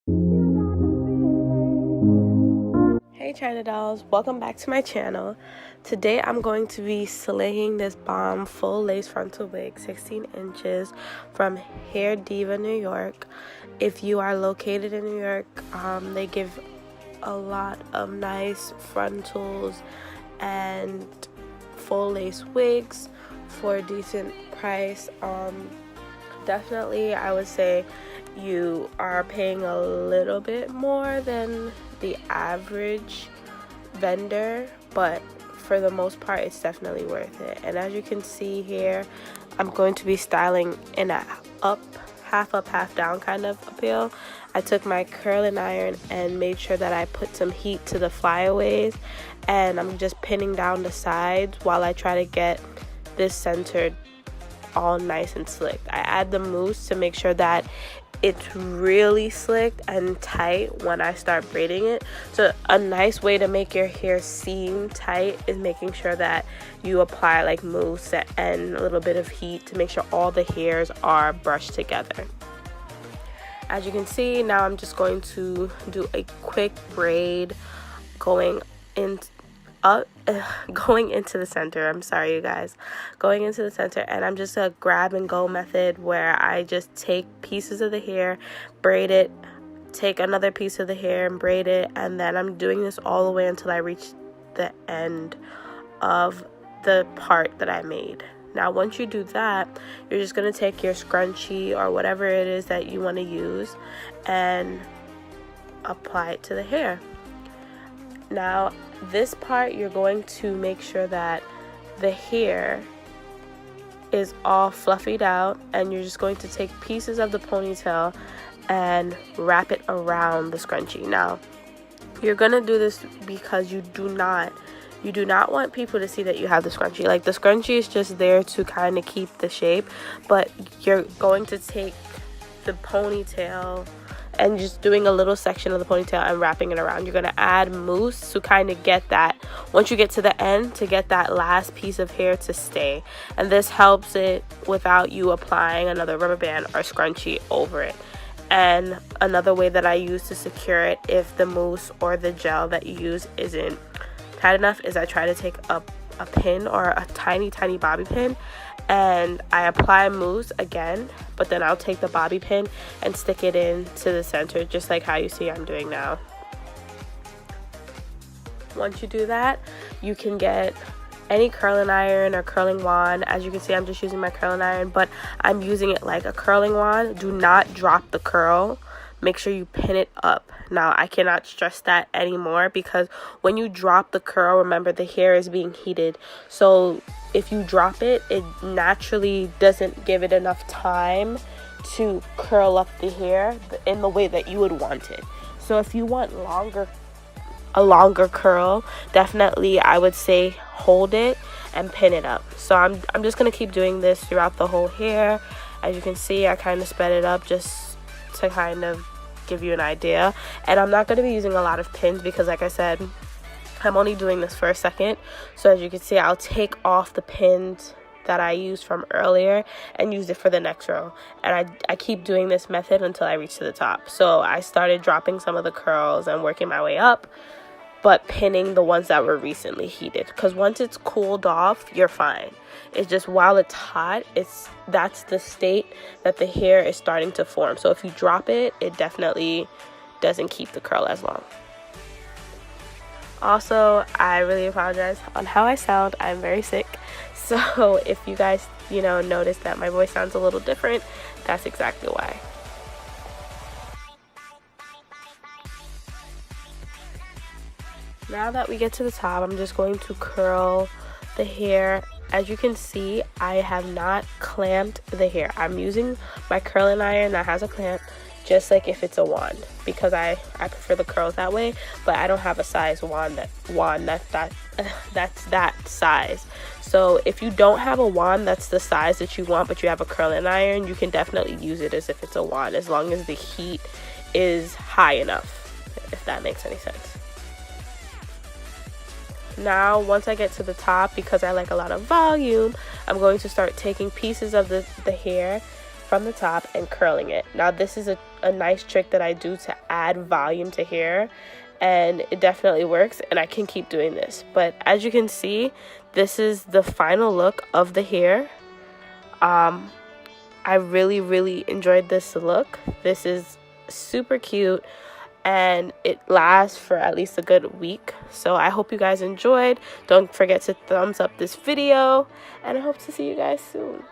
Hey China dolls, welcome back to my channel. Today I'm going to be slaying this bomb full lace frontal wig 16 inches from Hair Diva New York. If you are located in New York, they give a lot of nice frontals and full lace wigs for a decent price. Definitely I would say you are paying a little bit more than the average vendor, but for the most part it's definitely worth it. And as you can see here, I'm going to be styling in a half up half down kind of appeal. I took my curling iron and made sure that I put some heat to the flyaways, and I'm just pinning down the sides while I try to get this centered all nice and slick. I add the mousse to make sure that it's really slicked and tight when I start braiding it. So a nice way to make your hair seem tight is making sure that you apply like mousse and a little bit of heat to make sure all the hairs are brushed together. As you can see, now I'm just going to do a quick braid going into the center. I'm sorry you guys, going into the center, and I'm just a grab and go method where I just take pieces of the hair, braid it, take another piece of the hair and braid it, and then I'm doing this all the way until I reach the end of the part that I made. Now once you do that, you're just going to take your scrunchie or whatever it is that you want to use and apply it to the hair. Now this part, you're going to make sure that the hair is all fluffied out, and you're just going to take pieces of the ponytail and wrap it around the scrunchie. Now you're gonna do this because you do not want people to see that you have the scrunchie. Like, the scrunchie is just there to kind of keep the shape, but you're going to take the ponytail and just doing a little section of the ponytail and wrapping it around. You're going to add mousse to kind of get that, once you get to the end, to get that last piece of hair to stay. And this helps it without you applying another rubber band or scrunchie over it. And another way that I use to secure it, if the mousse or the gel that you use isn't tight enough, is I try to take a pin or a tiny bobby pin, and I apply mousse again, but then I'll take the bobby pin and stick it into the center, just like how you see I'm doing now. Once you do that, you can get any curling iron or curling wand. As you can see, I'm just using my curling iron, but I'm using it like a curling wand. Do not drop the curl. Make sure you pin it up. Now, I cannot stress that anymore, because when you drop the curl, remember the hair is being heated. So if you drop it, it naturally doesn't give it enough time to curl up the hair in the way that you would want it. So if you want a longer curl, definitely I would say hold it and pin it up. So I'm just going to keep doing this throughout the whole hair. As you can see, I kind of sped it up just to kind of give you an idea. And I'm not going to be using a lot of pins because, like I said, I'm only doing this for a second. So as you can see, I'll take off the pins that I used from earlier and use it for the next row. And I keep doing this method until I reach to the top. So I started dropping some of the curls and working my way up, but pinning the ones that were recently heated, because once it's cooled off, you're fine. It's just while it's hot, that's the state that the hair is starting to form. So if you drop it, it definitely doesn't keep the curl as long. Also, I really apologize on how I sound. I'm very sick. So if you guys, notice that my voice sounds a little different, that's exactly why. Now that we get to the top, I'm just going to curl the hair. As you can see, I have not clamped the hair. I'm using my curling iron that has a clamp, just like if it's a wand, because I prefer the curls that way, but I don't have a size wand that's that size. So if you don't have a wand that's the size that you want, but you have a curling iron, you can definitely use it as if it's a wand, as long as the heat is high enough, if that makes any sense. Now, once I get to the top, because I like a lot of volume, I'm going to start taking pieces of the hair from the top and curling it. Now this is a nice trick that I do to add volume to hair, and it definitely works, and I can keep doing this. But as you can see, this is the final look of the hair. I really enjoyed this look. This is super cute, and it lasts for at least a good week. So I hope you guys enjoyed. Don't forget to thumbs up this video, and I hope to see you guys soon.